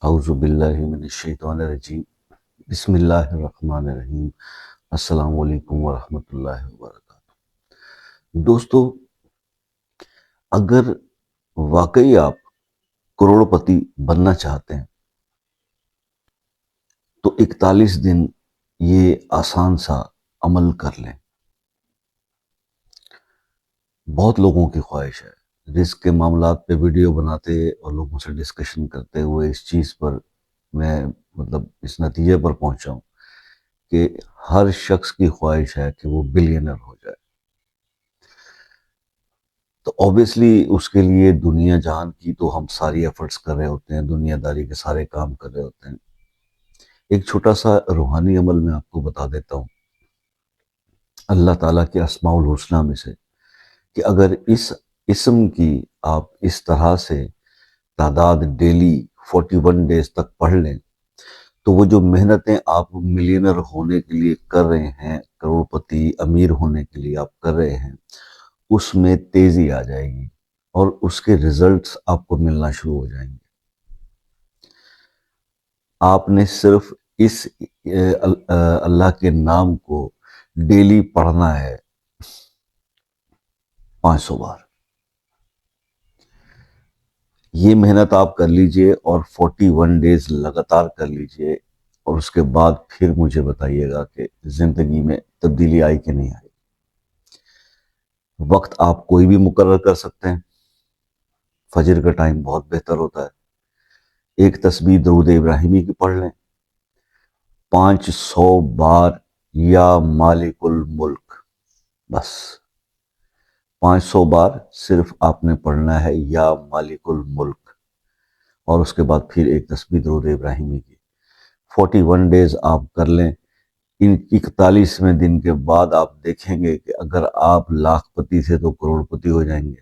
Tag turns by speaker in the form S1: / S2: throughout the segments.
S1: اعوذ باللہ من الشیطان الرجیم بسم اللہ الرحمن الرحیم السلام علیکم ورحمۃ اللہ وبرکاتہ۔ دوستو، اگر واقعی آپ کروڑ پتی بننا چاہتے ہیں تو 41 دن یہ آسان سا عمل کر لیں۔ بہت لوگوں کی خواہش ہے رزق کے معاملات پہ ویڈیو بناتے اور لوگوں سے ڈسکشن کرتے ہوئے اس چیز پر میں اس نتیجے پر پہنچا ہوں کہ ہر شخص کی خواہش ہے کہ وہ بلینر ہو جائے۔ تو اوبیسلی اس کے لیے دنیا جہان کی تو ہم ساری ایفرٹس کر رہے ہوتے ہیں، دنیا داری کے سارے کام کر رہے ہوتے ہیں۔ ایک چھوٹا سا روحانی عمل میں آپ کو بتا دیتا ہوں، اللہ تعالیٰ کے اسماء الحسنہ میں سے، کہ اگر اس اسم کی آپ اس طرح سے تعداد ڈیلی 41 ڈیز تک پڑھ لیں تو وہ جو محنتیں آپ ملینر ہونے کے لیے کر رہے ہیں، کروڑ پتی امیر ہونے کے لیے آپ کر رہے ہیں، اس میں تیزی آ جائے گی اور اس کے ریزلٹس آپ کو ملنا شروع ہو جائیں گے۔ آپ نے صرف اس اللہ کے نام کو ڈیلی پڑھنا ہے 500 بار۔ یہ محنت آپ کر لیجئے اور 41 ڈیز لگاتار کر لیجئے، اور اس کے بعد پھر مجھے بتائیے گا کہ زندگی میں تبدیلی آئی کہ نہیں آئی۔ وقت آپ کوئی بھی مقرر کر سکتے ہیں، فجر کا ٹائم بہت بہتر ہوتا ہے۔ ایک تسبیح درود ابراہیمی کی پڑھ لیں 500 بار، یا مالک الملک، بس 500 بار صرف آپ نے پڑھنا ہے یا مالک الملک، اور اس کے بعد پھر ایک تسبیح درود ابراہیمی کی 41 ڈیز آپ کر لیں۔ ان 41ویں دن کے بعد آپ دیکھیں گے کہ اگر آپ لاکھ پتی سے تو کروڑ پتی ہو جائیں گے،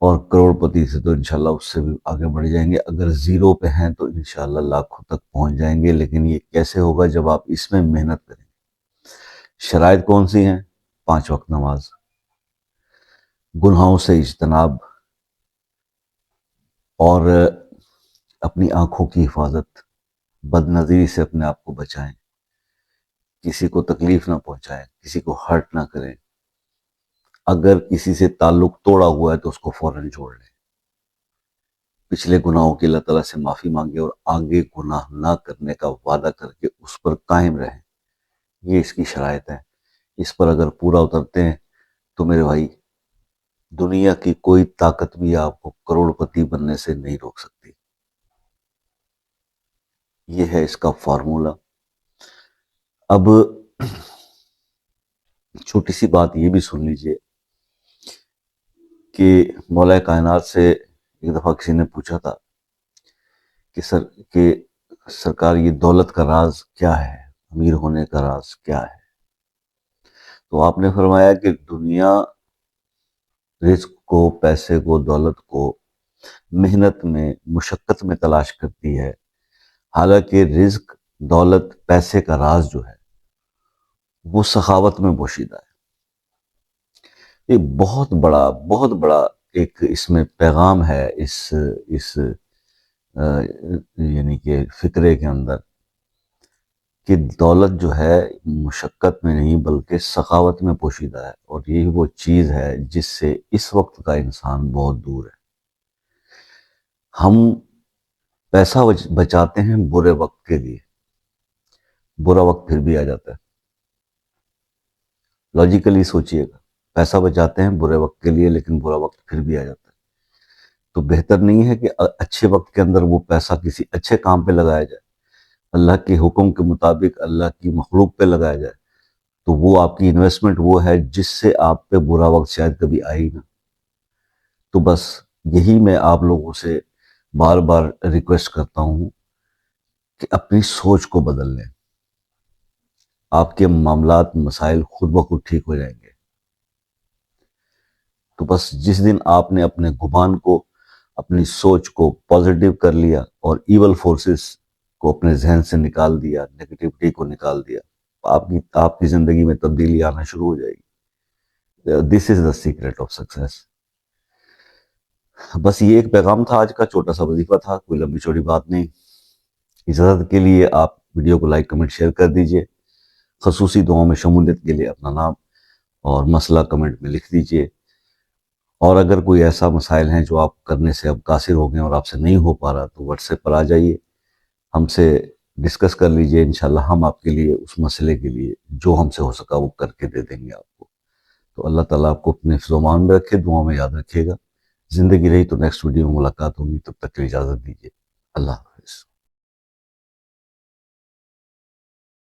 S1: اور کروڑ پتی سے تو انشاءاللہ اس سے بھی آگے بڑھ جائیں گے۔ اگر زیرو پہ ہیں تو انشاءاللہ لاکھوں تک پہنچ جائیں گے، لیکن یہ کیسے ہوگا؟ جب آپ اس میں محنت کریں گے۔ شرائط کون سی ہیں؟ 5 وقت نماز، گناہوں سے اجتناب، اور اپنی آنکھوں کی حفاظت، بد نظری سے اپنے آپ کو بچائیں، کسی کو تکلیف نہ پہنچائیں، کسی کو ہرٹ نہ کریں۔ اگر کسی سے تعلق توڑا ہوا ہے تو اس کو فوراً چھوڑ لیں، پچھلے گناہوں کی اللہ تعالیٰ سے معافی مانگے اور آگے گناہ نہ کرنے کا وعدہ کر کے اس پر قائم رہیں۔ یہ اس کی شرائط ہے۔ اس پر اگر پورا اترتے ہیں تو میرے بھائی، دنیا کی کوئی طاقت بھی آپ کو کروڑ پتی بننے سے نہیں روک سکتی۔ یہ ہے اس کا فارمولہ۔ اب چھوٹی سی بات یہ بھی سن لیجئے کہ مولا کائنات سے ایک دفعہ کسی نے پوچھا تھا کہ سرکار یہ دولت کا راز کیا ہے، امیر ہونے کا راز کیا ہے؟ تو آپ نے فرمایا کہ دنیا رزق کو، پیسے کو، دولت کو محنت میں، مشقت میں تلاش کرتی ہے، حالانکہ رزق، دولت، پیسے کا راز جو ہے وہ سخاوت میں پوشیدہ ہے۔ یہ بہت بڑا ایک اس میں پیغام ہے، اس یعنی کہ فکرے کے اندر، کہ دولت جو ہے مشقت میں نہیں بلکہ سخاوت میں پوشیدہ ہے، اور یہی وہ چیز ہے جس سے اس وقت کا انسان بہت دور ہے۔ ہم پیسہ بچاتے ہیں برے وقت کے لیے، برا وقت پھر بھی آ جاتا ہے۔ لاجیکلی سوچئے گا، پیسہ بچاتے ہیں برے وقت کے لیے لیکن برا وقت پھر بھی آ جاتا ہے۔ تو بہتر نہیں ہے کہ اچھے وقت کے اندر وہ پیسہ کسی اچھے کام پہ لگایا جائے، اللہ کے حکم کے مطابق اللہ کی مخلوق پہ لگایا جائے، تو وہ آپ کی انویسٹمنٹ وہ ہے جس سے آپ پہ برا وقت شاید کبھی آئے ہی نہ۔ تو بس یہی میں آپ لوگوں سے بار بار ریکویسٹ کرتا ہوں کہ اپنی سوچ کو بدل لیں، آپ کے معاملات، مسائل خود بخود ٹھیک ہو جائیں گے۔ تو بس جس دن آپ نے اپنے گمان کو، اپنی سوچ کو پازیٹیو کر لیا اور ایول فورسز کو اپنے ذہن سے نکال دیا، نیگیٹیوٹی کو نکال دیا، آپ کی زندگی میں تبدیلی آنا شروع ہو جائے گی۔ دس از دا سیکرٹ آف سکسیس۔ بس یہ ایک پیغام تھا آج کا، چھوٹا سا وظیفہ تھا، کوئی لمبی چوڑی بات نہیں۔ اجازت کے لیے آپ ویڈیو کو لائک کمنٹ شیئر کر دیجئے، خصوصی دعاؤں میں شمولیت کے لیے اپنا نام اور مسئلہ کمنٹ میں لکھ دیجئے، اور اگر کوئی ایسا مسائل ہیں جو آپ کرنے سے اب قاصر ہو گئے اور آپ سے نہیں ہو پا رہا تو واٹس ایپ پر آ جائیے، ہم سے ڈسکس کر لیجئے، انشاءاللہ ہم آپ کے لیے اس مسئلے کے لیے جو ہم سے ہو سکا وہ کر کے دے دیں گے آپ کو۔ تو اللہ تعالیٰ آپ کو اپنے حفظ و امان میں رکھے، دعاؤں میں یاد رکھے گا۔ زندگی رہی تو نیکسٹ ویڈیو میں ملاقات ہوگی، تب تک کے لیے اجازت دیجیے، اللہ حافظ۔